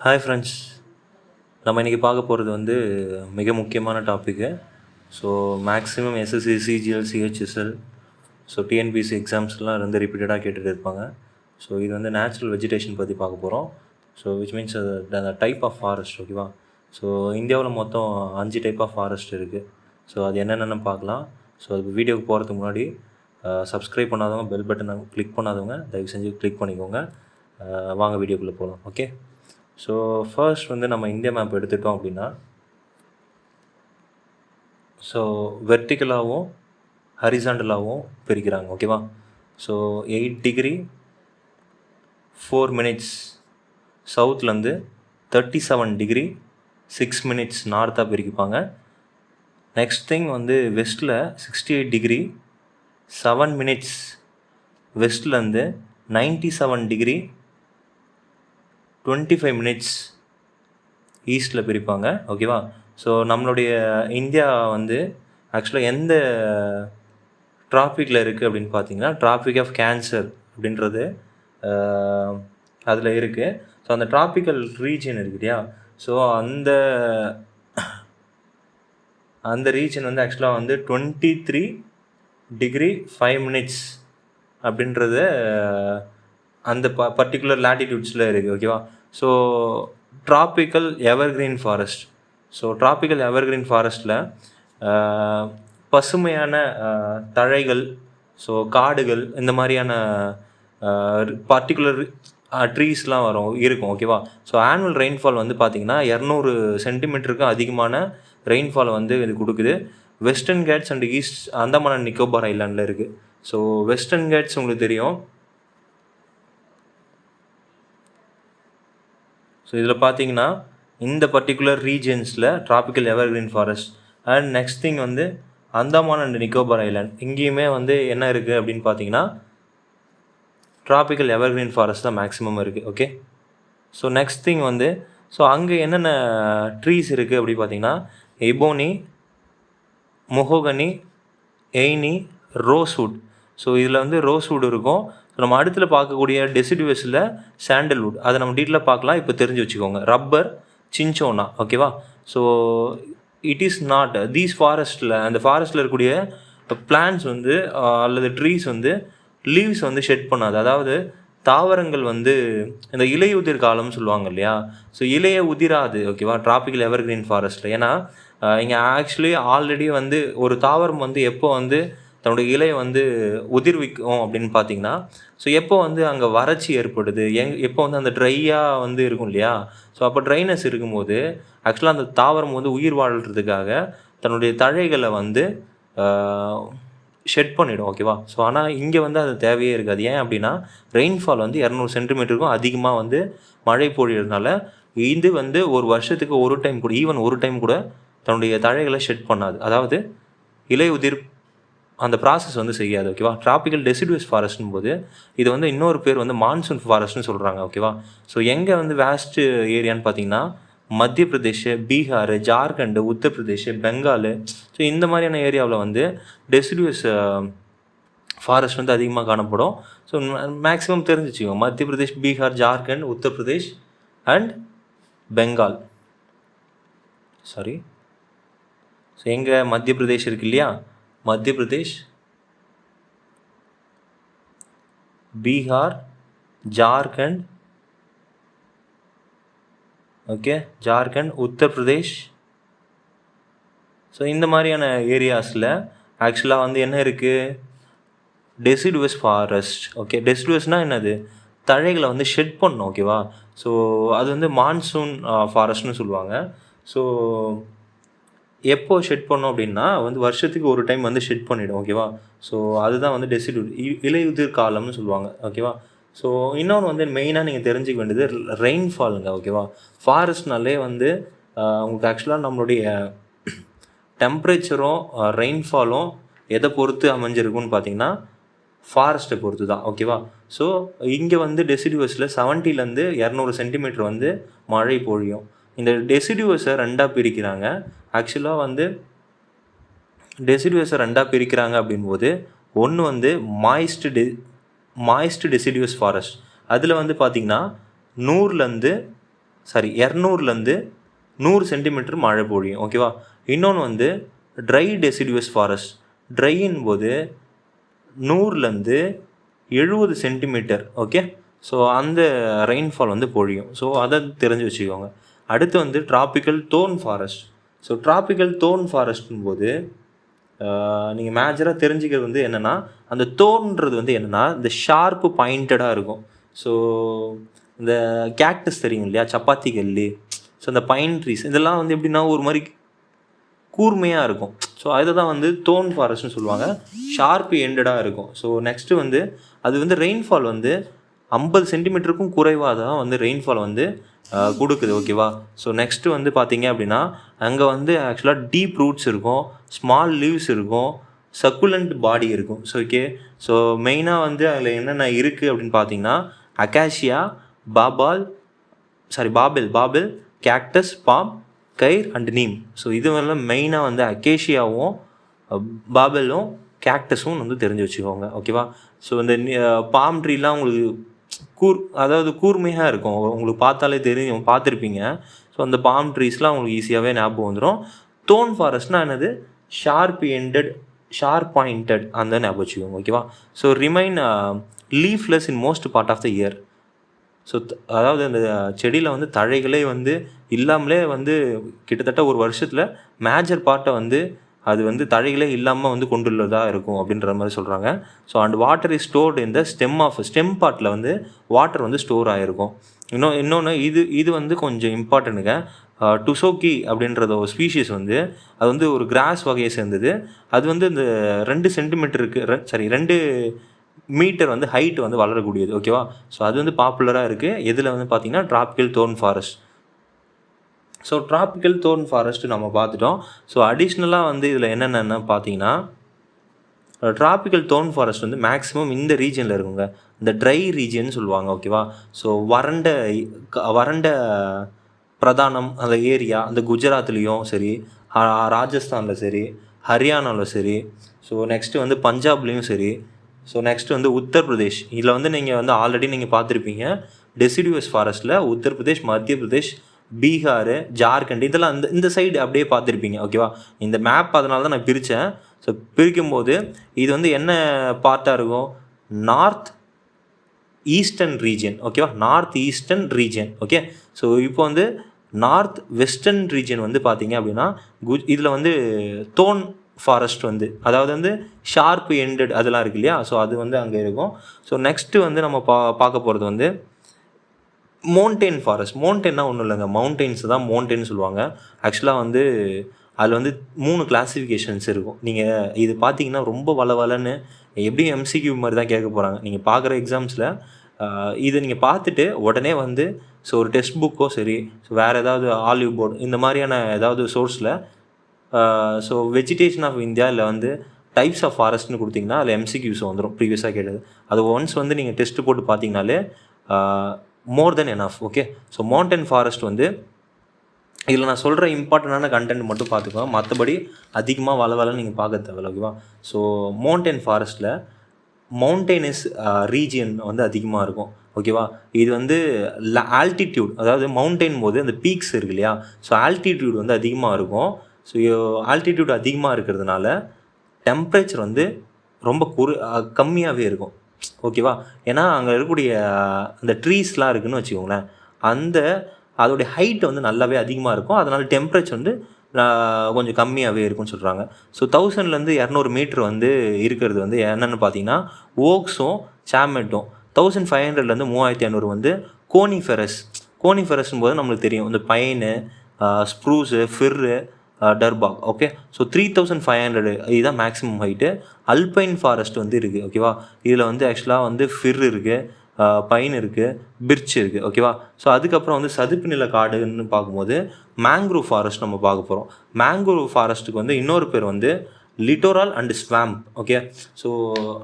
Hi friends, நம்ம இன்றைக்கி பார்க்க போகிறது மிக முக்கியமான topic. So maximum SSC, CGL, CHSL, so TNPSC எக்ஸாம்ஸ்லாம் ரிப்பீட்டடாக கேட்டுகிட்டு இருப்பாங்க. ஸோ இது நேச்சுரல் வெஜிடேஷன் பற்றி பார்க்க போகிறோம். ஸோ விச் மீன்ஸ் அந்த டைப் ஆஃப் ஃபாரஸ்ட். ஓகேவா? ஸோ இந்தியாவில் மொத்தம் 5 டைப் ஆஃப் ஃபாரஸ்ட் இருக்குது. ஸோ அது என்னென்னு பார்க்கலாம். ஸோ அது வீடியோவுக்கு போகிறதுக்கு முன்னாடி சப்ஸ்கிரைப் பண்ணாதவங்க, பெல் பட்டனை கிளிக் பண்ணாதவங்க தயவு செஞ்சு கிளிக் பண்ணிக்கோங்க. வாங்க வீடியோக்குள்ளே போகலாம். ஓகே, ஸோ ஃபர்ஸ்ட் நம்ம இந்தியா மேப் எடுத்துட்டோம் அப்படின்னா, ஸோ வெர்டிக்கலாகவும் ஹரிசாண்டலாகவும் பிரிக்கிறாங்க. ஓகேவா? ஸோ 8 டிகிரி 4 மினிட்ஸ் சவுத்லேருந்து 37 டிகிரி 6 மினிட்ஸ் நார்த்தாக பிரிப்பாங்க. நெக்ஸ்ட் திங் வெஸ்ட்டில் 68 டிகிரி 7 மினிட்ஸ் வெஸ்ட்லேருந்து 97 டிகிரி 25 மினிட்ஸ் ஈஸ்டில் பிரிப்பாங்க. ஓகேவா? ஸோ நம்மளுடைய இந்தியா ஆக்சுவலாக எந்த ட்ராபிக்கில் இருக்குது அப்படின்னு பார்த்தீங்கன்னா, ட்ராபிக் ஆஃப் கேன்சர் அப்படின்றது அதில் இருக்குது. ஸோ அந்த ட்ராபிக்கல் ரீஜன் இருக்கு இல்லையா? ஸோ அந்த ரீஜன் ஆக்சுவலாக 23 டிகிரி 5 மினிட்ஸ் அப்படின்றது அந்த பர்டிகுலர் லேட்டிடியூட்ஸில் இருக்குது. ஓகேவா? So tropical evergreen forest. So tropical evergreen ஃபாரஸ்ட்டில் பசுமையான தழைகள், ஸோ காடுகள், இந்த மாதிரியான பர்டிகுலர் ட்ரீஸ்லாம் இருக்கும். ஓகேவா? ஸோ ஆனுவல் ரெயின்ஃபால் பார்த்திங்கன்னா 200 சென்டிமீட்டருக்கு அதிகமான ரெயின்ஃபால் இது கொடுக்குது. Western Ghats and east Andaman and Nicobar ஐலாண்டில் இருக்குது. ஸோ வெஸ்டர்ன் கேட்ஸ் உங்களுக்கு தெரியும். ஸோ இதில் பார்த்தீங்கன்னா இந்த பர்டிகுலர் ரீஜன்ஸில் tropical evergreen forest. And next thing Andaman and Nicobar island, இங்கேயுமே என்ன இருக்குது அப்படின்னு பார்த்தீங்கன்னா ட்ராபிக்கல் எவர்கிரீன் ஃபாரஸ்ட் தான் மேக்ஸிமம் இருக்குது. Okay, so next thing so அங்கே என்னென்ன ட்ரீஸ் இருக்குது அப்படி பார்த்தீங்கன்னா, ebony, mahogany, aini, rosewood. So இதில் ரோஸ்வுட் இருக்கும். ஸோ நம்ம அடுத்தில் பார்க்கக்கூடிய டெசிடுவஸில் சாண்டல்வுட், அதை நம்ம டீட்டெயிலாக பார்க்கலாம். இப்போ தெரிஞ்சு வச்சுக்கோங்க. Rubber, cinchona. ஓகேவா? So it is not these ஃபாரஸ்ட்டில், அந்த ஃபாரஸ்ட்டில் இருக்கக்கூடிய பிளான்ஸ் அல்லது ட்ரீஸ் லீவ்ஸ் ஷெட் பண்ணாது. அதாவது தாவரங்கள் இந்த இலையுதிர் காலம்னு சொல்லுவாங்க இல்லையா? ஸோ இலையை உதிராது. ஓகேவா? ட்ராபிக்கல் எவர்கிரீன் ஃபாரஸ்ட்டில். ஏன்னா இங்கே ஆக்சுவலி ஆல்ரெடி ஒரு தாவரம் எப்போ தன்னுடைய இலையை உதிர்விக்கும் அப்படின்னு பார்த்தீங்கன்னா, ஸோ எப்போ அங்கே வறட்சி ஏற்படுது, எப்போ அந்த ட்ரையாக இருக்கும் இல்லையா? ஸோ அப்போ ட்ரைனஸ் இருக்கும்போது ஆக்சுவலாக அந்த தாவரம் உயிர் வாழ்கிறதுக்காக தன்னுடைய தழைகளை ஷெட் பண்ணிவிடும். ஓகேவா? ஸோ ஆனால் இங்கே அது தேவையே இருக்காது. ஏன் அப்படின்னா ரெயின்ஃபால் 200 சென்டிமீட்டருக்கும் அதிகமாக மழை பொழியறதுனால இது ஒரு வருஷத்துக்கு ஒரு டைம் கூட, ஈவன் ஒரு டைம் கூட தன்னுடைய தழைகளை ஷெட் பண்ணாது. அதாவது இலை உதிர் அந்த ப்ராசஸ் செய்யாது. ஓகேவா? ட்ராபிக்கல் டெசிடுவஸ் ஃபாரஸ்ட்னும் போது இது இன்னொரு பேர் மான்சூன் ஃபாரஸ்ட்னு சொல்கிறாங்க. ஓகேவா? ஸோ எங்கே வேஸ்ட் ஏரியான்னு பார்த்தீங்கன்னா, மத்திய பிரதேஷ், பீகார், ஜார்க்கண்ட், உத்தரப்பிரதேஷ், பெங்கால், ஸோ இந்த மாதிரியான ஏரியாவில் டெசிடுவஸ் ஃபாரஸ்ட் அதிகமாக காணப்படும். ஸோ மேக்ஸிமம் தெரிஞ்சிச்சுக்கோங்க. Madhya Pradesh, Bihar, Jharkhand, Uttar Pradesh and Bengal. Sorry, so எங்கே மத்திய பிரதேஷ் இருக்கு இல்லையா? மத்திய பிரதேஷ், பீகார், ஜார்க்கண்ட், ஓகே, ஜார்க்கண்ட், உத்தரப்பிரதேஷ். ஸோ இந்த மாதிரியான ஏரியாஸில் ஆக்சுவலாக என்ன இருக்குது? Deciduous forest. ஓகே, டெசிடுவஸ்னால் என்னது? தழைகளை ஷெட் பண்ணணும். ஓகேவா? ஸோ அது மான்சூன் ஃபாரஸ்ட்னு சொல்லுவாங்க. ஸோ எப்போ ஷெட் பண்ணோம் அப்படின்னா வருஷத்துக்கு ஒரு டைம் ஷெட் பண்ணிவிடும். ஓகேவா? ஸோ அதுதான் டெசிடுவல் இலையுதிர் காலம்னு சொல்லுவாங்க. ஓகேவா? ஸோ இன்னொன்று மெயினாக நீங்கள் தெரிஞ்சுக்க வேண்டியது ரெயின்ஃபாலுங்க. ஓகேவா? ஃபாரஸ்ட்னாலே உங்களுக்கு ஆக்சுவலாக நம்மளுடைய டெம்பரேச்சரும் ரெயின்ஃபாலும் எதை பொறுத்து அமைஞ்சிருக்குன்னு பார்த்தீங்கன்னா ஃபாரஸ்ட்டை பொறுத்து தான். ஓகேவா? ஸோ இங்கே டெசிடுவஸில் 70லேருந்து 200 சென்டிமீட்டர் மழை பொழியும். இந்த டெசிடுவஸை ரெண்டாக பிரிக்கிறாங்க. ஆக்சுவலாக டெசிடுவஸை ரெண்டாக பிரிக்கிறாங்க அப்படின்போது, ஒன்று மாய்ஸ்ட் டெசிடுவஸ் ஃபாரஸ்ட். அதில் பார்த்திங்கன்னா 100லேருந்து 200லேருந்து 100 சென்டிமீட்டர் மழை பொழியும். ஓகேவா. இன்னொன்று வந்து ட்ரை டெசிடியூஸ் ஃபாரஸ்ட். ட்ரையின் போது 100லேருந்து 70 சென்டிமீட்டர். ஓகே. ஸோ அந்த ரெயின்ஃபால் வந்து பொழியும். ஸோ அதை தெரிஞ்சு வச்சுக்கோங்க. அடுத்து வந்து tropical thorn forest. So tropical thorn ஃபாரஸ்ட்டும் போது நீங்கள் மேஜராக தெரிஞ்சுக்கிறது வந்து என்னென்னா, அந்த தோர்ன்றது வந்து என்னென்னா இந்த ஷார்ப்பு பாயிண்டடாக இருக்கும். ஸோ இந்த கேக்டஸ் தெரியும் இல்லையா, சப்பாத்தி கல்லி. ஸோ இந்த பைன் ட்ரீஸ் இதெல்லாம் வந்து எப்படின்னா ஒரு மாதிரி கூர்மையாக இருக்கும். ஸோ அதை தான் வந்து தோர்ன் ஃபாரஸ்ட்னு சொல்லுவாங்க. ஷார்ப்பு எண்டடாக இருக்கும். ஸோ நெக்ஸ்ட்டு வந்து அது வந்து ரெயின்ஃபால் வந்து 50 சென்டிமீட்டருக்கும் குறைவாக தான் வந்து ரெயின்ஃபால் வந்து கொடுக்குது. ஓகேவா. ஸோ நெக்ஸ்ட்டு வந்து பார்த்தீங்க அப்படின்னா அங்கே வந்து ஆக்சுவலாக டீப் ரூட்ஸ் இருக்கும், ஸ்மால் லீவ்ஸ் இருக்கும், சக்குலண்ட் பாடி இருக்கும். So okay. ஸோ மெயினாக வந்து அதில் என்னென்ன இருக்குது அப்படின்னு பார்த்தீங்கன்னா acacia, babul, cactus, palm, khair and neem. So இது வரலாம் மெயினாக வந்து அகேஷியாவும் பாபெலும் கேக்டஸும் வந்து தெரிஞ்சு வச்சுக்கோங்க. ஓகேவா. ஸோ இந்த பாம் ட்ரீலாம் உங்களுக்கு அதாவது கூர்மையாக இருக்கும், உங்களுக்கு பார்த்தாலே தெரியும், பார்த்துருப்பீங்க. ஸோ அந்த பாம் ட்ரீஸ்லாம் உங்களுக்கு ஈஸியாகவே ஞாபகம் வந்துடும். தோர்ன் ஃபாரஸ்ட்னா என்னது, ஷார்ப் பாயிண்டட் அந்த ஞாபகம் வச்சுக்கோங்க. ஓகேவா. So remain leafless in most part of the year. So அதாவது அந்த செடியில் வந்து தழைகளே வந்து இல்லாமலே வந்து கிட்டத்தட்ட ஒரு வருஷத்தில் மேஜர் பார்ட்டை வந்து அது வந்து தழைகளே இல்லாமல் வந்து கொண்டுள்ளதாக இருக்கும் அப்படின்ற மாதிரி சொல்கிறாங்க. So and water is stored இந்த ஸ்டெம் பார்ட்டில் வந்து வாட்டர் வந்து ஸ்டோர் ஆகிருக்கும். இன்னொன்று இது வந்து கொஞ்சம் இம்பார்ட்டண்ட்டுங்க. டுசோக்கி அப்படின்றத ஒரு ஸ்பீஷீஸ் வந்து அது வந்து ஒரு கிராஸ் வகையை சேர்ந்தது. அது வந்து இந்த 2 சென்டிமீட்டருக்கு 2 மீட்டர் வந்து ஹைட் வந்து வளரக்கூடியது. ஓகேவா. ஸோ அது வந்து பாப்புலராக இருக்குது. எதில் வந்து பார்த்திங்கன்னா tropical thorn forest. So tropical Thorn forest நம்ம பார்த்துட்டோம். ஸோ அடிஷ்னலாக வந்து இதில் என்னென்னு பார்த்தீங்கன்னா ட்ராபிக்கல் தோர்ன் ஃபாரஸ்ட் வந்து மேக்ஸிமம் இந்த ரீஜனில் இருக்குங்க, இந்த ட்ரை ரீஜன் சொல்லுவாங்க. ஓகேவா. ஸோ வறண்ட பிரதானம் அந்த ஏரியா, அந்த குஜராத்லேயும் சரி, ராஜஸ்தானில் சரி, ஹரியானாவில் சரி, ஸோ நெக்ஸ்ட்டு வந்து பஞ்சாப்லேயும் சரி, ஸோ நெக்ஸ்ட்டு வந்து உத்தரப்பிரதேஷ். இதில் வந்து நீங்கள் வந்து ஆல்ரெடி நீங்கள் பார்த்துருப்பீங்க டெசிடியூஸ் ஃபாரஸ்ட்டில் உத்தரப்பிரதேஷ், மத்திய பிரதேஷ், பீகார், ஜார்க்கண்ட் இதெல்லாம் இந்த சைடு அப்படியே பார்த்துருப்பீங்க. ஓகேவா. இந்த மேப் அதனால தான் நான் பிரித்தேன். ஸோ பிரிக்கும்போது இது வந்து என்ன பார்ட்டாக இருக்கும், நார்த் ஈஸ்டர்ன் ரீஜன். ஓகேவா. North eastern region. Okay. So இப்போ வந்து நார்த் வெஸ்டர்ன் ரீஜன் வந்து பார்த்தீங்க அப்படின்னா இதில் வந்து தோர்ன் ஃபாரஸ்ட் வந்து அதாவது வந்து ஷார்ப் எண்டட் அதெல்லாம் இருக்கு இல்லையா. ஸோ அது வந்து அங்கே இருக்கும். ஸோ நெக்ஸ்ட்டு வந்து நம்ம பார்க்க போகிறது வந்து மவுண்டெயின் ஃபாரஸ்ட். மவுண்டெயின்னா ஒன்றும் இல்லைங்க, மவுண்டெயின்ஸ் தான் மவுண்டெயின் சொல்லுவாங்க. ஆக்சுவலாக வந்து அதில் வந்து 3 கிளாஸிஃபிகேஷன்ஸ் இருக்கும். நீங்கள் இது பார்த்தீங்கன்னா ரொம்ப வளன்னு எப்படியும் எம்சிக்யூ மாதிரி தான் கேட்க போகிறாங்க நீங்கள் பார்க்குற எக்ஸாம்ஸில். இதை நீங்கள் பார்த்துட்டு உடனே வந்து ஸோ ஒரு டெக்ஸ்ட் புக்கோ சரி, ஸோ வேறு ஏதாவது ஆலிவ் போர்டு இந்த மாதிரியான ஏதாவது சோர்ஸில் ஸோ வெஜிடேஷன் ஆஃப் இந்தியா இல்லை வந்து டைப்ஸ் ஆஃப் ஃபாரஸ்ட்னு கொடுத்தீங்கன்னா அதில் எம்சிக்யூஸ் வந்துடும் ப்ரீவியஸாக கேட்டது. அது ஒன்ஸ் வந்து நீங்கள் டெஸ்ட்டு போட்டு பார்த்தீங்கனாலே more than enough. Okay. So mountain forest வந்து இதில் நான் சொல்கிற இம்பார்ட்டண்டான கண்டென்ட் மட்டும் பார்த்துக்கோங்க, மற்றபடி அதிகமாக வளன்னு நீங்கள் பார்க்க தேவையில்ல. ஓகேவா. ஸோ மவுண்டன் ஃபாரஸ்ட்டில் மவுண்டெயினஸ் ரீஜியன் வந்து அதிகமாக இருக்கும். ஓகேவா. இது வந்து ஆல்டிடியூட், அதாவது மவுண்டெயின் போது அந்த பீக்ஸ் இருக்கு இல்லையா, ஸோ ஆல்டிடியூட் வந்து அதிகமாக இருக்கும். ஸோ ஆல்டிடியூட் அதிகமாக இருக்கிறதுனால டெம்பரேச்சர் வந்து ரொம்ப கம்மியாகவே இருக்கும். ஓகேவா. ஏன்னா அங்கே இருக்கக்கூடிய அந்த ட்ரீஸ்லாம் இருக்குதுன்னு வச்சுக்கோங்களேன், அதோடைய ஹைட் வந்து நல்லாவே அதிகமாக இருக்கும். அதனால் டெம்பரேச்சர் வந்து கொஞ்சம் கம்மியாகவே இருக்கும்னு சொல்கிறாங்க. ஸோ 1000லேருந்து 200 மீட்ரு வந்து இருக்கிறது வந்து என்னென்னு பார்த்தீங்கன்னா ஓக்ஸும் சாமெட்டும். 1500லேருந்து 3500 வந்து கோனிஃபெரஸ்ன்னு போது நம்மளுக்கு தெரியும் இந்த பைனு, ஸ்ப்ரூஸு, ஃபிர்ரு, டர்பாக். ஓகே. ஸோ 3500 இதுதான் மேக்ஸிமம் ஹைட்டு. அல்பைன் ஃபாரஸ்ட் வந்து இருக்குது. ஓகேவா. இதில் வந்து ஆக்சுவலாக வந்து ஃபிர் இருக்குது, பைன் இருக்குது, பிர்ச் இருக்குது. ஓகேவா. ஸோ அதுக்கப்புறம் வந்து சதுப்பு நில காடுன்னு பார்க்கும்போது மேங்க்ரூவ் ஃபாரஸ்ட் நம்ம பார்க்க போகிறோம். மேங்க்ரூவ் ஃபாரஸ்ட்டுக்கு வந்து இன்னொரு பேர் வந்து littoral and swamp. Okay. So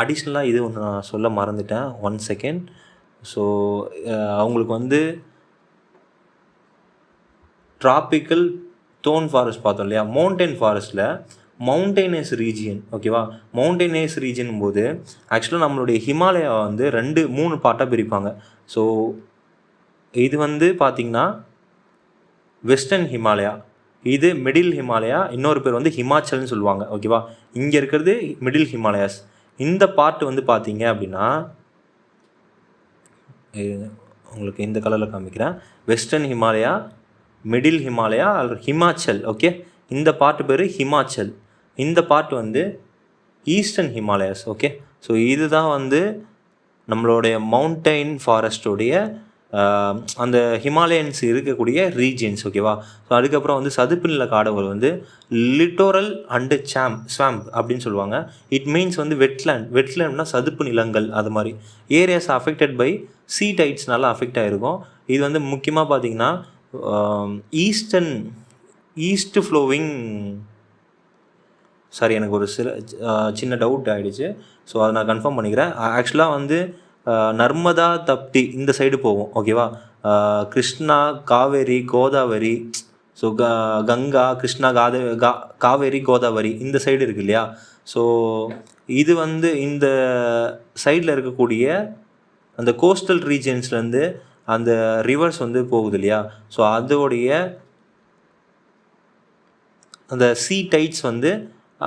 அடிஷ்னலாக இது ஒன்று நான் சொல்ல மறந்துட்டேன், 1 செகண்ட். ஸோ அவங்களுக்கு வந்து ட்ராபிக்கல் தோர்ன் ஃபாரஸ்ட் பார்த்தோம் இல்லையா, மவுண்டன் ஃபாரஸ்ட்டில் மவுண்டெயினஸ் ரீஜியன். ஓகேவா. மவுண்டெயினஸ் ரீஜன் போது ஆக்சுவலாக நம்மளுடைய ஹிமாலயா வந்து 2-3 பார்ட்டாக பிரிப்பாங்க. ஸோ இது வந்து பார்த்திங்கன்னா வெஸ்டர்ன் ஹிமாலயா, இது மிடில் ஹிமாலயா, இன்னொரு பேர் வந்து ஹிமாச்சல்னு சொல்லுவாங்க. ஓகேவா, இங்கே இருக்கிறது மிடில் ஹிமாலயாஸ். இந்த பார்ட் வந்து பார்த்தீங்க அப்படின்னா உங்களுக்கு இந்த கலரில் காமிக்கிறேன். வெஸ்டர்ன் ஹிமாலயா, மிடில் ஹிமாலயா அல்லது ஹிமாச்சல். ஓகே, இந்த பார்ட் பேர் ஹிமாச்சல், இந்த பார்ட் வந்து ஈஸ்டர்ன் ஹிமாலயாஸ். ஓகே, ஸோ இதுதான் வந்து நம்மளுடைய மவுண்டைன் ஃபாரஸ்டோடைய அந்த ஹிமாலயன்ஸ் இருக்கக்கூடிய ரீஜியன்ஸ். ஓகேவா, ஸோ அதுக்கப்புறம் வந்து சதுப்பு நில காடுகள் வந்து லிட்டோரல் அண்டு ஸ்வாம்ப் அப்படின்னு சொல்லுவாங்க. இட் மீன்ஸ் வந்து வெட்லேண்ட்னா சதுப்பு நிலங்கள். அது மாதிரி ஏரியாஸ் அஃபெக்டட் பை சீ டைட்ஸ்னால அஃபெக்ட் ஆகிருக்கும். இது வந்து முக்கியமாக பார்த்தீங்கன்னா ஈஸ்ட் ஃப்ளோவிங், சாரி எனக்கு ஒரு சின்ன டவுட் ஆகிடுச்சு. ஸோ அதை நான் கன்ஃபார்ம் பண்ணிக்கிறேன். ஆக்சுவலாக வந்து நர்மதா தப்தி இந்த சைடு போகும். ஓகேவா, கிருஷ்ணா, காவேரி, கோதாவரி, ஸோ கங்கா, கிருஷ்ணா, காவேரி, கோதாவரி இந்த சைடு இருக்கு இல்லையா. ஸோ இது வந்து இந்த சைடில் இருக்கக்கூடிய அந்த கோஸ்டல் ரீஜன்ஸ்லேருந்து அந்த ரிவர்ஸ் வந்து போகுது இல்லையா. ஸோ அதோடைய அந்த சீ டைட்ஸ் வந்து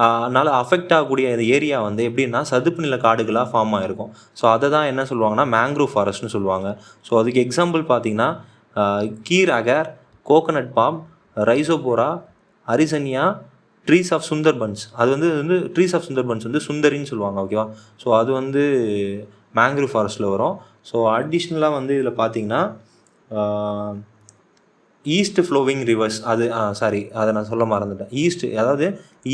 அதனால் அஃபெக்ட் ஆகக்கூடிய அந்த ஏரியா வந்து எப்படின்னா சதுப்பு நில காடுகளாக ஃபார்ம் ஆகிருக்கும். ஸோ அதை தான் என்ன சொல்லுவாங்கன்னா மேங்க்ரோவ் ஃபாரஸ்ட்னு சொல்லுவாங்க. ஸோ அதுக்கு எக்ஸாம்பிள் பார்த்தீங்கன்னா கீர் அகர், கோகனட் பாம், ரைசோபோரா, அரிசனியா, ட்ரீஸ் ஆஃப் சுந்தர்பன்ஸ். அது வந்து ட்ரீஸ் ஆஃப் சுந்தர்பன்ஸ் வந்து சுந்தரின்னு சொல்லுவாங்க. ஓகேவா, ஸோ அது வந்து மேங்க்ரோவ் ஃபாரஸ்ட்டில் வரும். ஸோ அடிஷ்னலாக வந்து இதில் பார்த்தீங்கன்னா ஈஸ்ட் ஃப்ளோவிங் ரிவர்ஸ், அது அதை நான் சொல்ல மறந்துட்டேன்.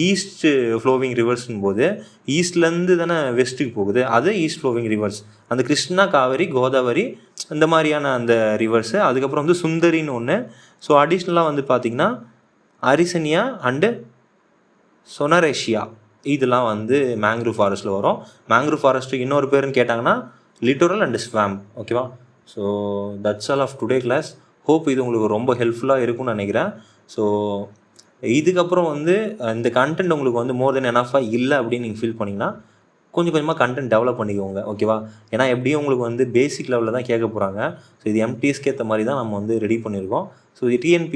ஈஸ்ட் ஃப்ளோவிங் ரிவர்ஸ்னும் போது ஈஸ்ட்லேருந்து தானே வெஸ்ட்டுக்கு போகுது, அது ஈஸ்ட் ஃப்ளோவிங் ரிவர்ஸ். அந்த கிருஷ்ணா, காவேரி, கோதாவரி இந்த மாதிரியான அந்த ரிவர்ஸு. அதுக்கப்புறம் வந்து சுந்தரின்னு ஒன்று. ஸோ அடிஷ்னலாக வந்து பார்த்திங்கன்னா அரிசனியா அண்டு சொனரேஷியா இதெல்லாம் வந்து மேங்க்ரோவ் ஃபாரஸ்ட்டில் வரும். மேங்க்ரோவ் ஃபாரஸ்ட்டுக்கு இன்னொரு பேருன்னு கேட்டாங்கன்னா லிட்டோரல் அண்டு ஸ்வாம்ப். ஓகேவா, so that's all of today class. Hope இது உங்களுக்கு ரொம்ப ஹெல்ப்ஃபுல்லாக இருக்கும்னு நினைக்கிறேன். ஸோ இதுக்கப்புறம் வந்து இந்த கண்டென்ட் உங்களுக்கு வந்து மோர் தென் எனஃபாக இல்லை அப்படின்னு நீங்கள் ஃபீல் பண்ணிங்கன்னா கொஞ்சம் கொஞ்சமாக கண்டென்ட் டெவலப் பண்ணிக்கோங்க. ஓகேவா, ஏன்னா எப்படியும் உங்களுக்கு வந்து பேசிக் லெவலில் தான் கேட்க போகிறாங்க. ஸோ இது எம்டிஎஸ்க்கு ஏற்ற மாதிரி தான் நம்ம வந்து ரெடி பண்ணியிருக்கோம். ஸோ இது டிஎன்பி